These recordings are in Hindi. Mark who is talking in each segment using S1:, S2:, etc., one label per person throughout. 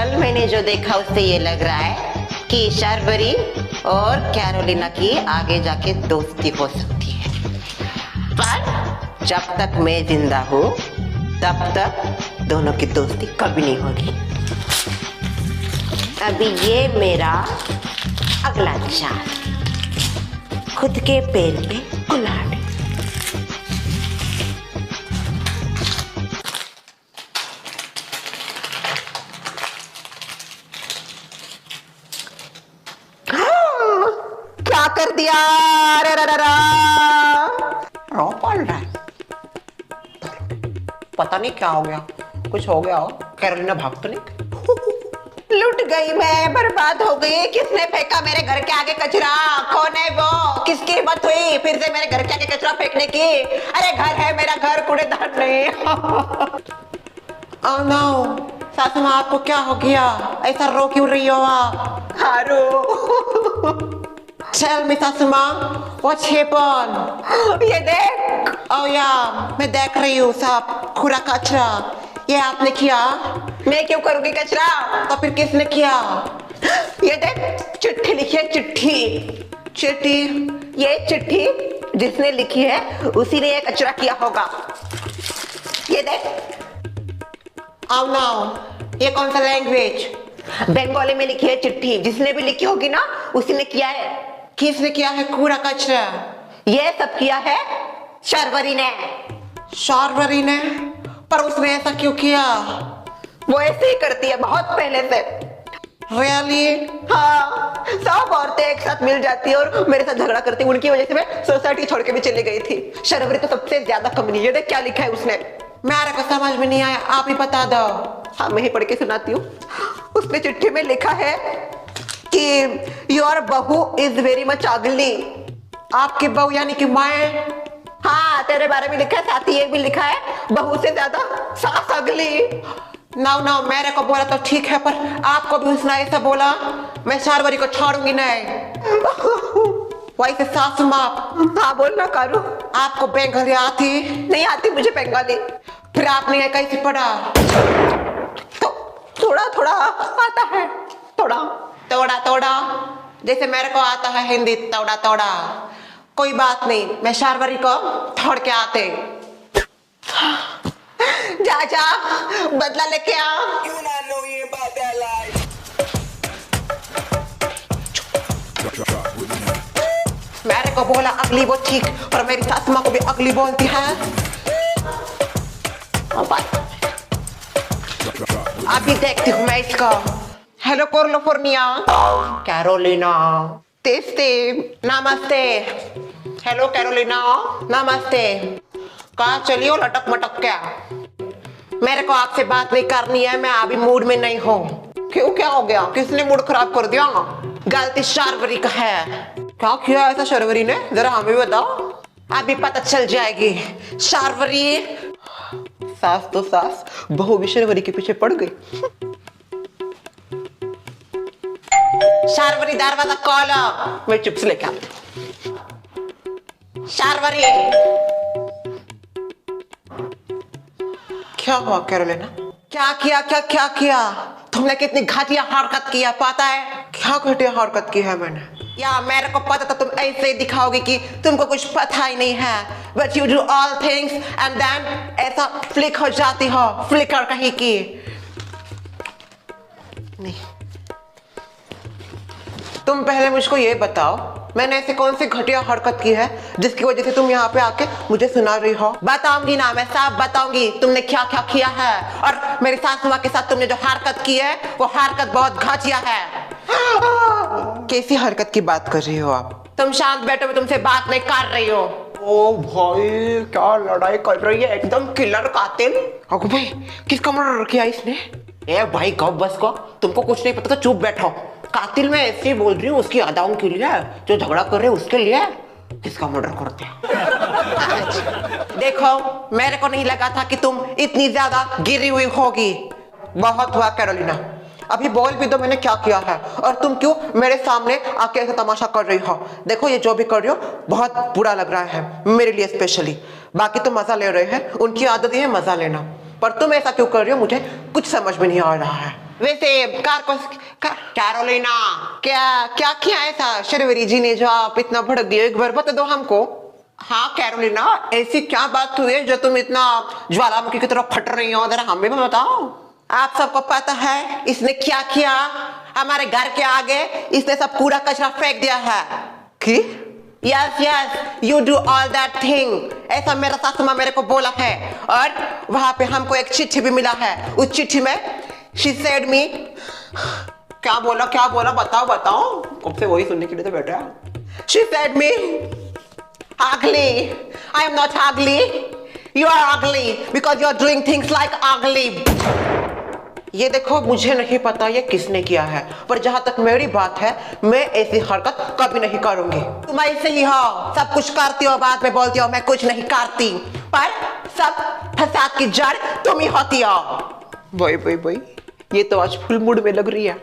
S1: कल मैंने जो देखा उससे ये लग रहा है कि शार्वरी और कैरोलिना की आगे जाके दोस्ती हो सकती है, पर जब तक मैं जिंदा हूँ तब तक दोनों की दोस्ती कभी नहीं होगी। अभी ये मेरा अगला चाल, खुद के पैर पे कुल्हाड़ी। क्या कर दिया? रो पड़ रहा है, पता नहीं क्या हो गया, कुछ हो गया हो। कैरोलिना भाग तो नहीं? लुट गई मैं, बर्बाद हो गई। किसने फेंका मेरे घर के आगे कचरा? कौन है वो? किसकी हिम्मत हुई फिर से मेरे घर के आगे कचरा फेंकने की? अरे घर है मेरा, घर कूड़ेदान नहीं। ओह नो, सासू माँ आपको क्या हो गया? ऐसा रो क्यों रही हो आप? हारू। Tell me, सासू माँ, what's happened? ये देख। Oh yeah, मैं देख रही हूँ सब कूड़ा कचरा। ये आपने किया? मैं क्यों करूँगी कचरा? तो फिर किसने किया? ये देख, चिट्ठी लिखी है, चिट्ठी। चिट्ठी? ये चिट्ठी जिसने लिखी है उसी ने ये कचरा किया होगा। ये देख। Oh no, ये कौन सा लैंग्वेज? बंगाली में लिखी है चिट्ठी। जिसने भी लिखी होगी ना उसी ने किया है। किसने किया है कूड़ा कचरा? ये सब किया है शार्वरी ने। शार्वरी ने? पर उसने ऐसा क्यों किया? वो ऐसे ही करती है बहुत पहले से। Really? हाँ, सब औरतें एक साथ मिल जाती है और मेरे साथ झगड़ा करती है। उनकी वजह से मैं सोसाइटी छोड़ के भी चली गई थी। शार्वरी तो सबसे ज्यादा कमीनी। ये देख क्या लिखा है उसने। मेरे को समझ में नहीं आया, आप ही बता दो। हाँ, मैं ही पढ़ के सुनाती हूँ। उसने चिट्ठी में लिखा है कि योर बहू इज वेरी मच अगली। आपकी बहू यानी कि मैं? हाँ, तेरे बारे में लिखा है, साथ ही ये भी लिखा है बहू से ज्यादा सास अगली। ना मेरे को बोला तो ठीक है, पर आपको भी उसने ऐसा बोला? मैं शार्वरी को छोड़ूंगी नहीं। वैसे सासू माँ। हाँ बोलना कारू। आपको बंगाली आती? नहीं आती मुझे बंगाली। फिर आपने ये कैसे पढ़ा? तो थोड़ा थोड़ा आता है। थोड़ा थोड़ा थोड़ा जैसे मेरे को आता है हिंदी थोड़ा थोड़ा। कोई बात नहीं, मैं शार्वरी को छोड़ के आते। जा जा बदला लेके आ। मेरे को बोला अगली वो ठीक, पर मेरी सासू माँ को भी अगली बोलती है। अभी देखती हूँ मैं इसका। Hello California. कैरोलिना। तेस्ते। नमस्ते। Hello Carolina. नमस्ते। कहाँ चली हो लटक मटक क्या? मेरे को आपसे बात नहीं करनी है, मैं अभी मूड में नहीं हूँ। क्यों, क्या हो गया? किसने मूड खराब कर दिया? गलती शार्वरी का है। क्या किया ऐसा शार्वरी ने? जरा हमें बताओ। अभी पता चल जाएगी। शार्वरी सास तो सास, बहू भी शार्वरी के पीछे पड़ गई। शार्वरी दरवाजा खोलो। मैं चिप्स लेके आती। शार्वरी। क्या हुआ कैरोलिना? क्या किया? क्या किया? तुमने कितनी घटिया हरकत किया पता है? क्या घटिया हरकत की है मैंने? या मेरे को पता था तुम ऐसे दिखाओगे कि तुमको कुछ पता ही नहीं है। But you do all things and then ऐसा फ्लिक हो जाती हो। फ्लिकर कहीं की नहीं। तुम पहले मुझको ये बताओ, मैंने ऐसे कौन सी घटिया हरकत की है जिसकी वजह से तुम यहाँ पे आके मुझे सुना रही हो? बताऊंगी ना, मैं सब बताऊंगी तुमने क्या क्या किया है। और मेरी सासू माँ के साथ तुमने जो हरकत की है वो हरकत बहुत घटिया है। कैसी हरकत की बात कर रही हो आप? तुम शांत बैठो, मैं तुमसे बात नहीं कर रही हो। ओ भाई, क्या लड़ाई कर रही है, एकदम किलर कातिल। अगो भाई, किसका मर्डर किया इसने? ए भाई कब बस को, तुमको कुछ नहीं पता तो चुप बैठो। कातिल मैं ऐसे ही बोल रही हूँ उसकी अदाओं के लिए, जो झगड़ा कर रहे हैं उसके लिए। किसका मर्डर करते हैं? देखो, मेरे को नहीं लगा था कि तुम इतनी ज्यादा गिरी हुई होगी। बहुत हुआ कैरोलिना, अभी बोल भी दो मैंने क्या किया है, और तुम क्यों मेरे सामने आके ऐसा तमाशा कर रही हो? देखो ये जो भी कर रही हो बहुत बुरा लग रहा है मेरे लिए स्पेशली। बाकी तो मजा ले रहे हैं, उनकी आदत ही है मजा लेना, पर तुम ऐसा क्यों कर रही हो मुझे कुछ समझ में नहीं आ रहा है। वैसे कार को कैरोलिना, क्या क्या किया ऐसा शर्वरी जी ने जो आप इतना भड़क गए, एक बार बता दो हमको। हाँ कैरोलिना, ऐसी क्या बात हुई है जो तुम इतना ज्वालामुखी की तरफ फट रही हो, जरा हमें भी बताओ। आप सबको पता है इसने क्या किया? हमारे घर के आगे इसने सब कूड़ा कचरा फेंक दिया है। की? Yes yes, you do all that thing, ऐसा मेरा सासू माँ मेरे को बोला है। और वहां पे हमको एक चिट्ठी भी मिला है। उस चिट्ठी में शी सेड मी, क्या बोला बताओ बताओ, कब से वही सुनने के लिए तो बैठा। She said me ugly, I am not ugly, you are ugly because you are doing things like ugly। ये देखो, मुझे नहीं पता ये किसने किया है, पर जहां तक मेरी बात है मैं ऐसी हरकत कभी नहीं करूंगी। तुम ऐसे ही हो, सब कुछ करती हो, बाद में बोलती हो मैं कुछ नहीं करती, पर सब फसाद की जड़ तुम ही होती हो। भाई ये तो आज फुल मूड में लग रही है।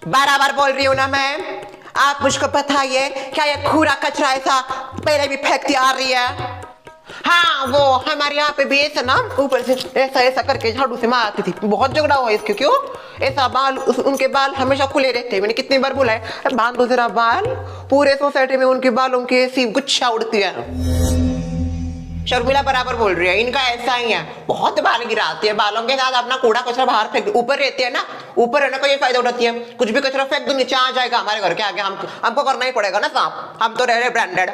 S1: बराबर बोल रही हूँ ना मैं। आप मुझको बताइए, क्या ये कूड़ा कचरा ऐसा पहले भी फेंकती आ रही है? हाँ, वो हमारे यहाँ पे भी ऐसा ना ऊपर से ऐसा करके झाड़ू से मारती थी, बहुत झगड़ा हुआ इसके। क्यों? ऐसा बाल, उनके बाल हमेशा खुले रहते हैं। मैंने कितनी बार बोला है बांध दो जरा बाल, पूरे सोसाइटी में उनके बालों की ऐसी गुच्छा उड़ती है। शर्मिला बराबर बोल रही है, इनका ऐसा ही है, बहुत बाल गिराती है, बालों के साथ अपना कूड़ा कचरा बाहर फेंक, ऊपर रहती है ना, ऊपर रहने का ये फायदा उठाती है, कुछ भी कचरा फेंक दो नीचे आ जाएगा हमारे घर के आगे, हमको करना ही पड़ेगा ना साफ, हम तो रह रहे ब्रांडेड।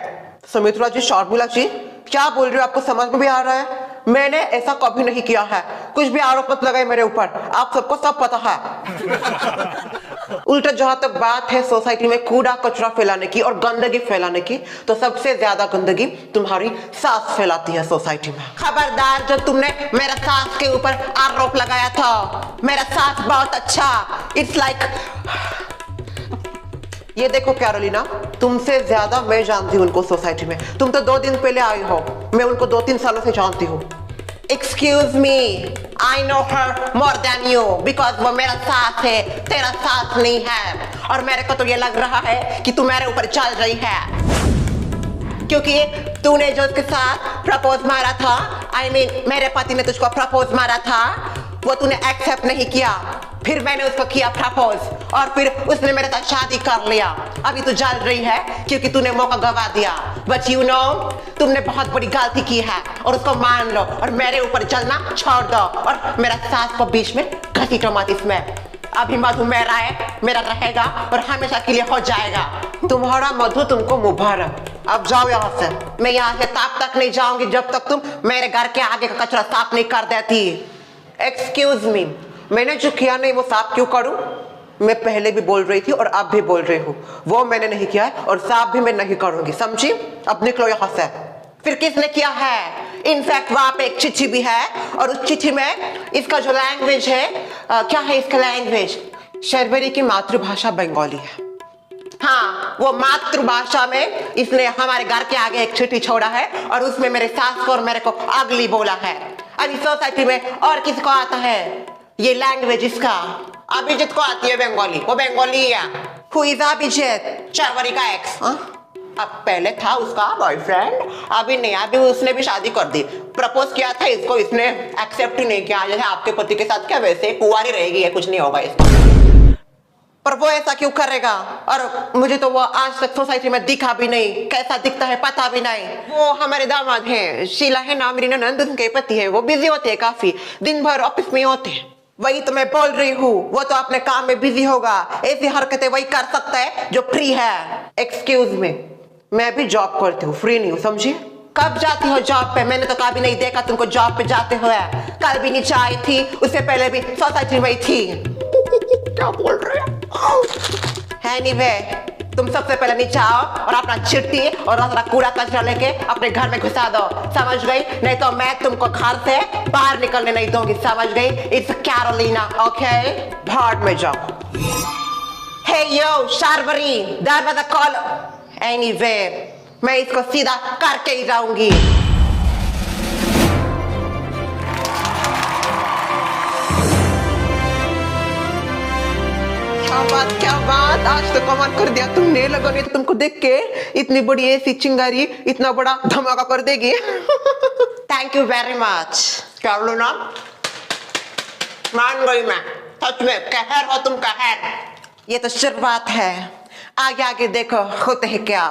S1: सुमित्रा जी, शर्मिला जी, क्या बोल रही हो? आपको समझ में भी आ रहा है? मैंने ऐसा कभी नहीं किया है, कुछ भी आरोप मत लगाए मेरे ऊपर, आप सबको सब पता है। उल्टा जहां तक बात है सोसाइटी में कूड़ा कचरा फैलाने की और गंदगी फैलाने की, तो सबसे ज्यादा गंदगी तुम्हारी सास फैलाती है सोसाइटी में। खबरदार, जो तुमने मेरा सास के ऊपर आरोप लगाया था, मेरा सास बहुत अच्छा, इट्स लाइक ये देखो कैरोलिना, तुमसे ज्यादा मैं जानती हूँ उनको सोसाइटी में। तुम तो 2 दिन पहले आई हो, मैं उनको 2-3 सालों से जानती हूँ। Excuse me, I know her more than you because वो मेरा सास है, तेरा सास नहीं है। और मेरे को तो ये लग रहा है कि तू मेरे ऊपर चल रही है, क्योंकि तूने जो उसके साथ प्रपोज मारा था, I mean मेरे पति ने तुझको प्रपोज मारा था, वो तूने एक्सेप्ट नहीं किया, फिर मैंने उसको किया प्रपोज और फिर उसने मेरे साथ शादी कर लिया। अभी तू जल रही है क्योंकि तूने मौका गवा दिया, बट यू नो तुमने बहुत बड़ी गलती की है और उसको मान लो और मेरे ऊपर चलना छोड़ दो और मेरा सास को बीच में घसीटो मत इसमें। अभी मधु मेरा है, मेरा रहेगा और हमेशा के लिए हो जाएगा। तुम्हारा मधु तुमको मुबारक, अब जाओ यहाँ से। मैं यहाँ से तब तक नहीं जाऊंगी जब तक तुम मेरे घर के आगे का कचरा साफ नहीं कर देती। एक्सक्यूज मी, मैंने जो किया नहीं वो साफ क्यों करूं? मैं पहले भी बोल रही थी और अब भी बोल रही हूँ, वो मैंने नहीं किया है और साफ भी मैं नहीं करूंगी, समझी? अब निकलो यहाँ से। फिर किसने किया है? इनफैक्ट वहां पे एक चिट्ठी भी है और उस चिट्ठी में इसका जो लैंग्वेज है, क्या है इसका लैंग्वेज? शर्वरी की मातृभाषा बंगाली है। हाँ, वो मातृभाषा में इसने हमारे घर के आगे एक चिट्ठी छोड़ा है और उसमें मेरे सास को और मेरे को अगली बोला है। अभी सोसाइटी में और किसको आता है ये लैंग्वेज? इसका अभिजीत को आती है बंगाली, वो बंगाली है। Who is Abhijit? शर्वरी का एक्स। अब पहले था उसका बॉयफ्रेंड, अभी नहीं, अभी उसने भी शादी कर दी। प्रपोज किया था इसको, इसने एक्सेप्ट ही नहीं किया। जैसे आपके पति के साथ क्या, वैसे कुंवारी रहेगी, कुछ नहीं होगा इसका। पर वो ऐसा क्यों करेगा? और मुझे तो वो आज तक सोसाइटी में दिखा भी नहीं, कैसा दिखता है पता भी नहीं। वो हमारे दामाद हैं, शीला है ना मेरी ननद, उनके पति है, वो बिजी होते हैं काफी, दिन भर ऑफिस में होते हैं। वही तो मैं बोल रही हूँ, वो तो अपने काम में बिजी होगा, ऐसी हरकतें वही कर सकता है जो फ्री है। एक्सक्यूज मी, मैं भी जॉब करती हूँ, फ्री नहीं हूँ, समझिए? कब जाती हो जॉब पे? मैंने तो कभी नहीं देखा तुमको जॉब पे जाते हुए। कल भी नीचे आई थी, उससे पहले भी सोसाइटी में थी। क्या बोल रहे हो? Anyway, तुम सबसे पहले नीचे आओ और अपना चिट्ठी और अपना कूड़ा कचरा लेके अपने घर में घुसा दो, समझ गई? नहीं तो मैं तुमको घर से बाहर निकलने नहीं दूंगी, समझ गई? It's Carolina, okay? भाड़ में जाओ। हे यो शर्वरी, दरवाजा खोलो। एनीवे, मैं इसको सीधा करके ही जाऊंगी। क्या बात, आज तो कमाल कर दिया तुमने। लगा नहीं तो तुमको देख के इतनी बड़ी ऐसी चिंगारी इतना बड़ा धमाका कर देगी। Thank you very much Carolina, मान गई मैं। सच में कहर हो तुम, कहर। ये तो शुरुआत है, आगे आगे देखो होते है क्या।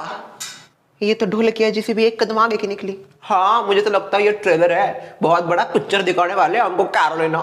S1: ये तो ढोलकिया जी से भी एक कदम आगे की निकली। हाँ मुझे तो लगता है ये ट्रेलर है, बहुत बड़ा पिक्चर दिखाने वाले हमको कैरोलिना।